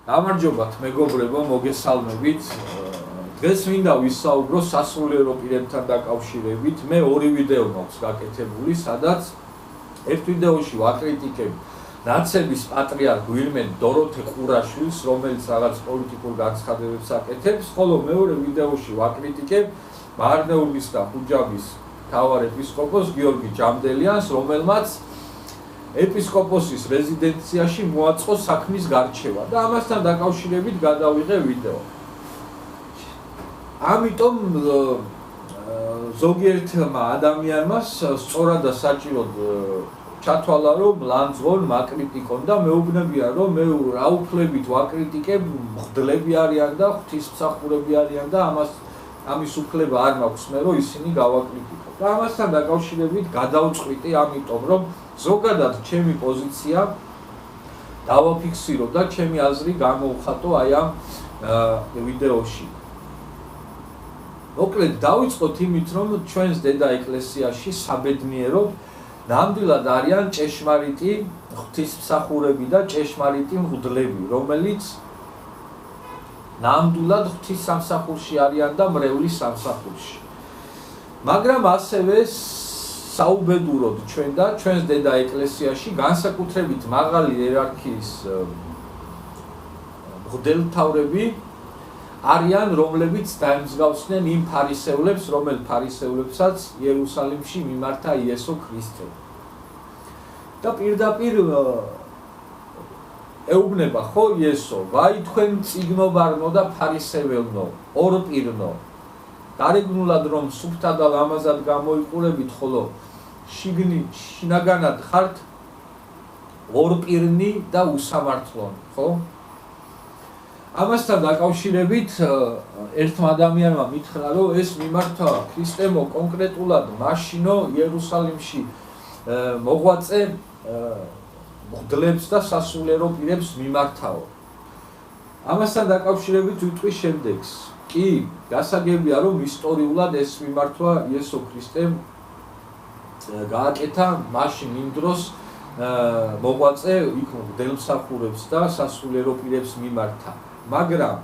გამარჯობათ მეგობრებო, მოგესალმებით. დღეს მინდა ვისაუბრო სასულიერო პირებთან დაკავშირებით. მე ორი ვიდეო მაქვს გაკეთებული, სადაც ერთ ვიდეოში ვაკრიტიკებ ნაცების პატრიარქ ვილმენ დოროთე ყურაშვილს, რომელიც რაღაც პოლიტიკურ განცხადებებს აკეთებს, ხოლო მეორე ვიდეოში ვაკრიტიკებ მარნეულის და ხუჯაბის მთავარ ეპისკოპოს გიორგი ჯამდელიანს, რომელმაც ეპისკოპოსის რეზიდენციაში მოაწყო საქმის გარჩევა და ამასთან დაკავშირებით გადავიღე ვიდეო. ამიტომ ზოგიერთმა ადამიანმა სწორად და საჭიროდ ჩათვალა, რომ ლანძღონ მაკრიტიკონ და მეუბნებიან, რომ მე რაუფლებით ვაკრიტიკებ, მღვდლები არიან და ღვთისმსახურები არიან და ამის უფლება არ მაქვს მე, რომ ისინი გავაკრიტიკო. და ამასთან დაკავშირებით გადავწყვიტე, ამიტომ რომ ზოგადად ჩემი პოზიცია დავაფიქსირო და ჩემი აზრი გამოვხატო აი ამ ვიდეოში. მოკლედ დავიწყოთ იმით, რომ ჩვენს დედა ეკლესიაში საბედნიეროდ ნამდვილად არიან ჭეშმარიტი ღვთისმსახურები და ჭეშმარიტი მღვდლები, რომელიც ნამდვილად ღვთის სამსახურში არიან და მრევლის სამსახურში. მაგრამ ასევე საუბედუროდ ჩვენ და ჩვენს დედა ეკლესიაში განსაკუთრებით მაღალი იერარქიის მღვდელმთავრები არიან, რომლებიც დაემსგავსნენ იმ ფარისევლებს, რომელ ფარისევლებსაც იერუსალიმში მიმართა იესო ქრისტე. და პირდაპირ ეუბნება ხო იესო, ვაი თქვენ წიგნობარნო და ფარისეველნო, ორპირნო, გარეგნულად რომ სუფთა და ლამაზად გამოიყურებით, ხოლო შინაგანად ხართ ორპირნი და უსამართლონი, ხო? ამასთან დაკავშირებით ერთმა ადამიანმა მითხრა, რომ ეს მიმართა ქრისტემო კონკრეტულად მაშინო იერუსალიმში მოღვაწე მღვდლებს და სასულიერო პირებს მიმართაო. ამასთან დაკავშირებით ვიტყვი შემდეგს. კი, გასაგებია, რომ ისტორიულად ეს მიმართვა იესო ქრისტემ გააკეთა მაშინ იმ დროს მოღვაწე იქ მღვდელმსახურებს და სასულიერო პირებს მიმართა. მაგრამ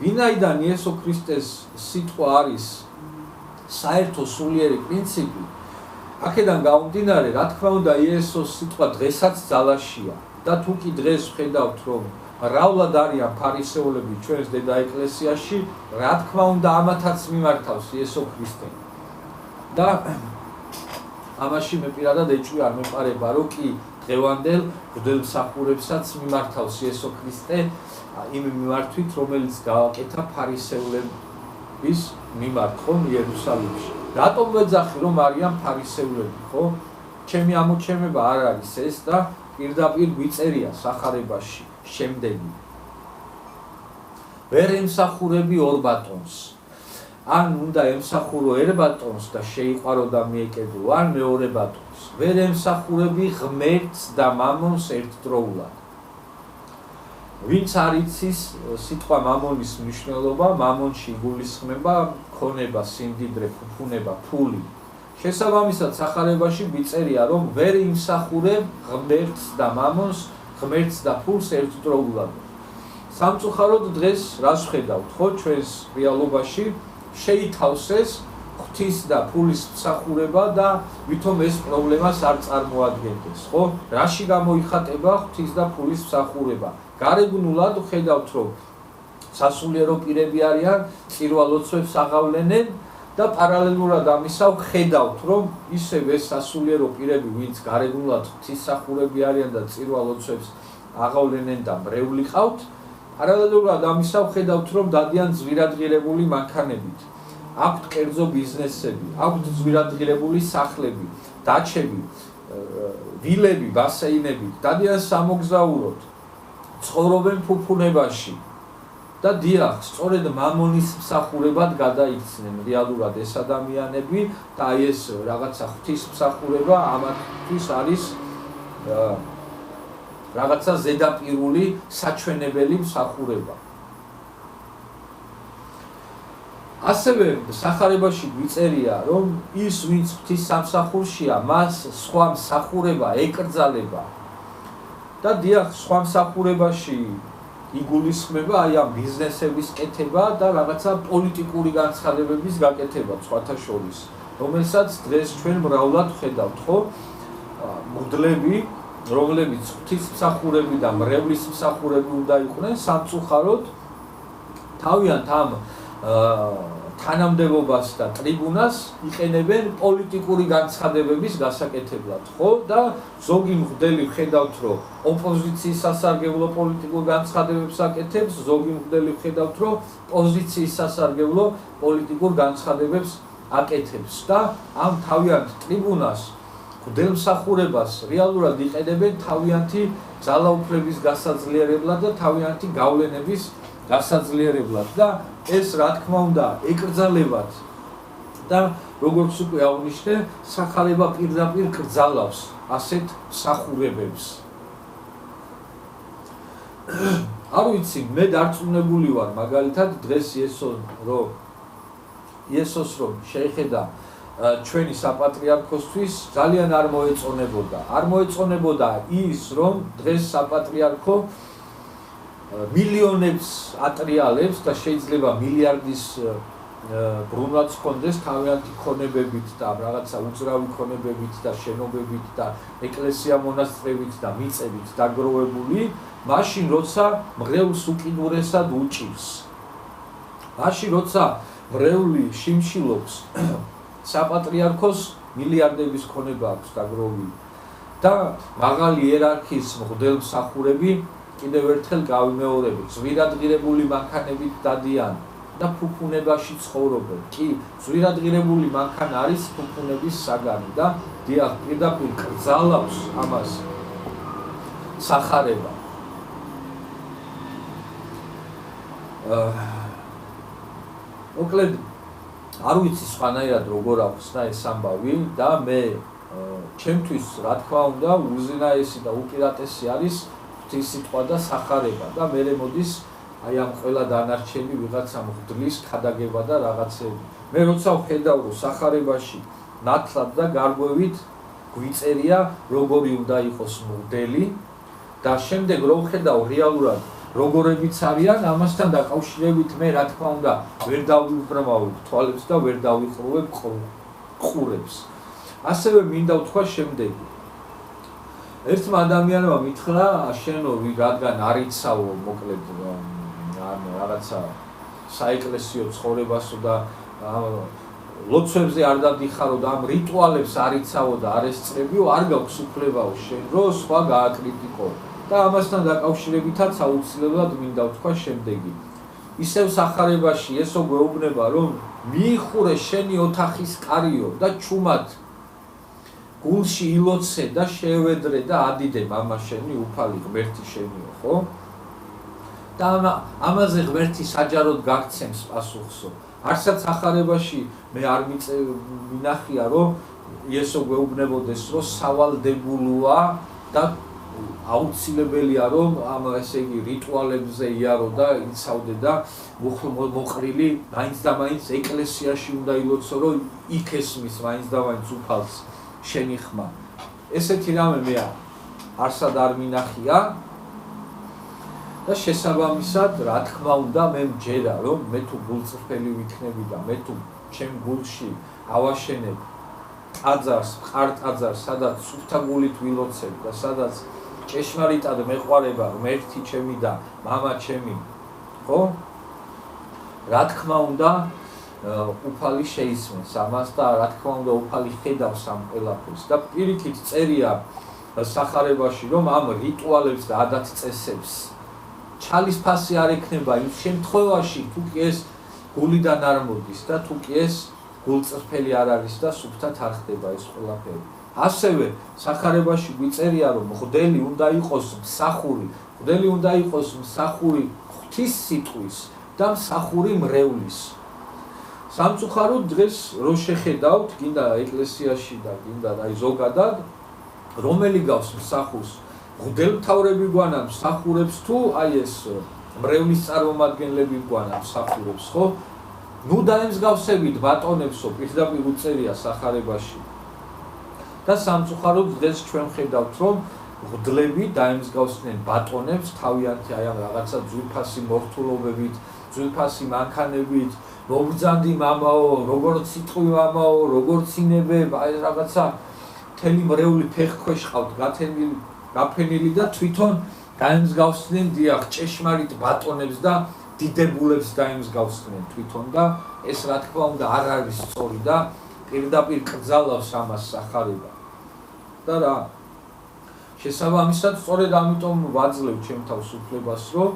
ვინაიდან იესო ქრისტეს სიტყვა არის საერთო სულიერი პრინციპი, აქედან გამომდინარე, რა თქმა უნდა, იესოს სიტყვა დღესაც ძალაშია და თუ კი დღეს ვხედავთ, რომ მრავლად არიან ფარისევლები ჩვენს დედა ეკლესიაში, რა თქმა უნდა, ამათაც მიმართავს იესო ქრისტე. და ამაში მე პირადად ეჭვი არ მეპარება, რომ კი დღევანდელ მღვდელმსახურებსაც მიმართავს იესო ქრისტე იმ მიმართვით, რომელიც გააკეთა ფარისევლების მიმართ ხო იერუსალიმში. რატომ ვეძახი, რომ არიან ფარისევლები, ხო? ჩემი ამოჩემება არ არის ეს და პირდაპირ ვიწერია სახარებაში შემდეგი. ვერ ემსახურები ორ ბატონს. ან უნდა ემსახურო ერთ ბატონს და შეიყვარო და მიეკედო, ან მეორე ბატონს. ვერ ემსახურები ღმერთს და მამონს ერთდროულად. ვინც არ იცის სიტყვა მამონის მნიშვნელობა, მამონში იგულისხმება ქონება, სიმდიდრე, ფუფუნება, ფული. შესაბამისად სახარებაში ვიწერია, რომ ვერ იმსახურებ ღმერთს და მამონს, ღმერთს და ფულს ერთდროულად. სამწუხაროდ დღეს რას ვხედავთ, ხო, ჩვენს რეალობაში შეითავსეს ღვთის და ფულის მსახურება და ვითომ ეს პრობლემას არ წარმოადგენდეს, ხო? რაში გამოიხატება ღვთის და ფულის მსახურება? გარეგნულად ვხედავთ, რომ სასულიერო პირები არიან, წირვა-ლოცვებს აღავლენენ და პარალელურად ამისა ვხედავთ, რომ ისევ ეს სასულიერო პირები, ვინც გარეგნულად ღვთისმსახურები არიან და წირვა-ლოცვებს აღავლენენ და მრევლი ყავთ, პარალელურად ამისა ვხედავთ, რომ დადიან ზვირადღირებული მანქანებით. აქვთ კერძო ბიზნესები, აქვთ ზვირადღირებული სახლები, დაჩები, ვილები, ბასეინები, დადიან სამოგზაუროდ, ცხოვრობენ ფუფუნებაში და დიახ, სწორედ მამონის მსახურებად გადაიქცნენ რეალურად ეს ადამიანები და აი ეს რაღაცა ღვთის მსახურება ამათთვის არის რაღაცა ზედაპირული საჩვენებელი მსახურება. ასევე სახარებაში გვიწერია, რომ ის ვინც ღვთის სამსახურშია, მას სხვა მსახურება ეკრძალება და დიახ, სხვა მსახურებაში იგულისხმება აი ამ ბიზნესების კეთება და რაღაცა პოლიტიკური განცხადებების გაკეთება სხვათა შორის, რომელსაც დღეს ჩვენ მრავლად ხედავთ, ხო? მღვდლები, რომლებიც ღვთისმსახურები და მრევლის მსახურები უნდა იყვნენ, სამწუხაროდ თავიანთ ამ თანამდებობას და ტრიბუნას იყენებენ პოლიტიკური განცხადებების გასაკეთებლად, ხო? და ზოგი მღვდელი ხედავთ, რომ ოპოზიციის სასარგებლო პოლიტიკურ განცხადებებს აკეთებს, ზოგი მღვდელი ხედავთ, რომ პოზიციის სასარგებლო პოლიტიკურ განცხადებებს აკეთებს და ამ თავიანთ ტრიბუნას მღვდელმსახურებას რეალურად იყენებენ თავიანთი ძალაუფლების გასაძლიერებლად და თავიანთი გავლენების გასაძლიერებლად და ეს რა თქმა უნდა ეკრძალებათ და როგორც უკვე აღნიშნე, სახარება პირდაპირ კრძალავს ასეთ მსახურებებს. არ ვიცი, მე დარწმუნებული ვარ, მაგალითად დღეს იესოს რომ შეეხედა ჩვენი საპატრიარქოსთვის ძალიან არ მოეწონებოდა ის, რომ დღეს საპატრიარქო მილიონებს ატრიალებს და შეიძლება მილიარდის ბრუნვაც ჰქონდეს თავიანთი ქონებებით და რაღაცა უძრავი ქონებებით და შენობებით და ეკლესია მონასტრებით და მიწებით დაგროვებული, მაშინ როცა მრევლს უკიდურესად უჭირს. მაშინ როცა მრევლი შიმშილობს საპატრიარქოს მილიარდების ქონება აქვს დაგროვებული და მაღალი იერარქიის მღვდელმსახურები კიდევ ერთხელ გავიმეორებით, ზვირადღირებული მანქანებით დადიან და ფუფუნებაში ცხოვრობენ. კი, ზვირადღირებული მანქანა არის ფუფუნების საგანი და დიახ, პირდაპირ კრძალავს ამას სახარება. მოკლედ, არ ვიცი სხვანაირად როგორ ახსნა ეს ამბავი და მე ჩემთვის რა თქმა უნდა უზენაესი და უპირატესი არის ღვთის სიტყვა და სახარება და მერე მოდის აი ამ ყველა დანარჩენი ვიღაცა მღვდლის ქადაგება და რაღაცები. მე როცა ვხედავ რომ სახარებაში ნათლად და გარღვევით გვიწერია როგორი უნდა იყოს მღვდელი და შემდეგ რო ვხედავ რეალურად როგორებიც არიან, ამასთან დაკავშირებით მე რა თქმა უნდა ვერ დავიბრმავებ თვალებს და ვერ დავიყრუებ ყურებს. ასევე მინდა ვთქვა შემდეგი. ერთმა ადამიანმა მითხრა, შენო რადგან არ იცავო მოკლედ რაღაცა საეკლესიო ცხოვრებასო და ლოცვებზე არ დადიხარო და ამ რიტუალებს არ იცავო და არ ესწრებიო, არ გაქვს უფლებაო შენ რო სხვა გააკრიტიკო. და ამასთან დაკავშირებითაც აუცილებლად მინდა ვთქვა შემდეგი. ისევ სახარებაში ესო გვეუბნება, რომ მიიხურე შენი ოთახის კარიო და ჩუმად გულში ილოცე და შევედრე და ადიდე მამა შენი უფალი ღმერთი შენიო, ხო? და ამაზე ღმერთი საჯაროდ გაგცემს პასუხსო. არცად სახარებაში მე არ მინახია, რომ ესო გვეუბნებოდეს, რომ სავალდებულოა და აუცილებელია რომ ამ ესე იგი რიტუალებზე იარო და იცავდე და მოყრილი მაინც და მაინც ეკლესიაში უნდა ილოცო რომ იქ ესმის მაინც და მაინც უფალს შენი ხმა. ესეთი რამე მე არსად არ მინახია და შესაბამისად რა თქმა უნდა მე მჯერა რომ მე თუ გულწრფელი ვიქნები და მე თუ ჩემ გულში ავაშენებ ტაძარს, მყარ ტაძარს, სადაც სუფთა გულით ვილოცებ და სადაც ჭეშმარიტად მეყვარება ღმერთი ჩემი და მამა ჩემი, ხო? რა თქმა უნდა, უფალი შეისმენს ამას და რა თქმა უნდა, უფალი ხედავს ამ ყველაფერს და პირიქით წერია სახარებაში, რომ ამ რიტუალებს და ადათ-წესებს ჩალისფასი არ ექნება იმ შემთხვევაში, თუ კი ეს გულიდან არ მოდის და თუ კი ეს გულწრფელი არ არის და სუფთად არ ხდება ეს ყველაფერი. ასევე სახარებაში გვიწერია რომ მღვდელი უნდა იყოს მსახური, მღვდელი უნდა იყოს მსახური ღვთის სიტყვის და მსახური მრევლის. სამწუხაროდ დღეს რო შეხედავთ, გინდა ეკლესიაში და გინდა აი ზოგადად, რომელი გავს მსახურს, მღვდელმთავრები გვანან მსახურებს თუ აი ეს მრევლის წარმომადგენლები გვანან მსახურებს, ხო? ნუ დაემსგავსებით ბატონებსო, პირდაპირ უწერია სახარებაში. და სამწუხაროდ დღეს ჩვენ ხედავთ, რომ ღვდლები დაემსგავსდნენ ბატონებს თავიანთი აი ამ რაღაცა ძვირფასი მორთულობებით, ძვირფასი მანქანებით, მოგბრძანდი მამაო, როგორც სიტყვი მამაო, როგორც ინებებ, აი რაღაცა მთელი მრევლი ფეხქვეშ ყავთ გაფენილი და თვითონ დაემსგავსდნენ დიახ ჭეშმარიტ ბატონებს და დიდებულებს დაემსგავსდნენ თვითონ და ეს რა თქმა უნდა არ არის სწორი და პირდაპირ კრძალავს ამას სახარება. და რა შესაბამისად სწორედ ამიტომ ვაძლევ ჩემ თავს უფლებას, რომ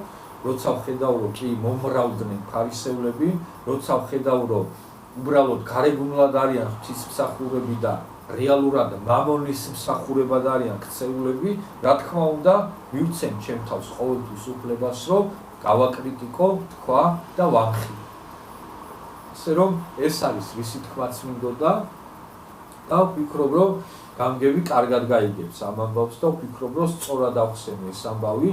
როცა ვხედავ, რომ კი მომრავდნენ ფარისევლები, როცა ვხედავ, რომ უბრალოდ გარეგნულად არიან ღვთისმსახურები და რეალურად მამონის მსახურებად არიან ქცეულები, რა თქმა უნდა, მივცემ ჩემ თავს ყოველთვის უფლებას, რომ გავაკრიტიკო, თქვა და ვამხილო. ასე რომ ეს არის ვისი თქმაც მინდოდა და ვფიქრობ, რომ გამგები კარგად გაიგებს ამ ამბავს და ვფიქრობ, რომ სწორად ახსენე ეს ამბავი.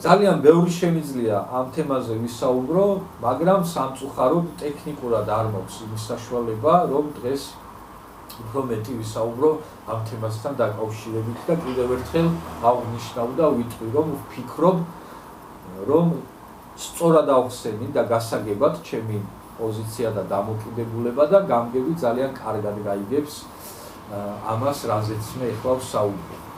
ძალიან ბევრი შემიძლია ამ თემაზე ვისაუბრო, მაგრამ სამწუხაროდ ტექნიკურად არ მაქვს იმის საშუალება, რომ დღეს უფრო მეტი ვისაუბრო ამ თემასთან დაკავშირებით და კიდევ ერთხელ აღნიშნავ და ვიტყვი, რომ ვფიქრობ, რომ სწორად ახსენი და გასაგებად ჩემი პოზიცია და დამოკიდებულება და გამგები ძალიან კარგად გაიგებს ამას, რაზეც მე ეხლა ვსაუბრობ.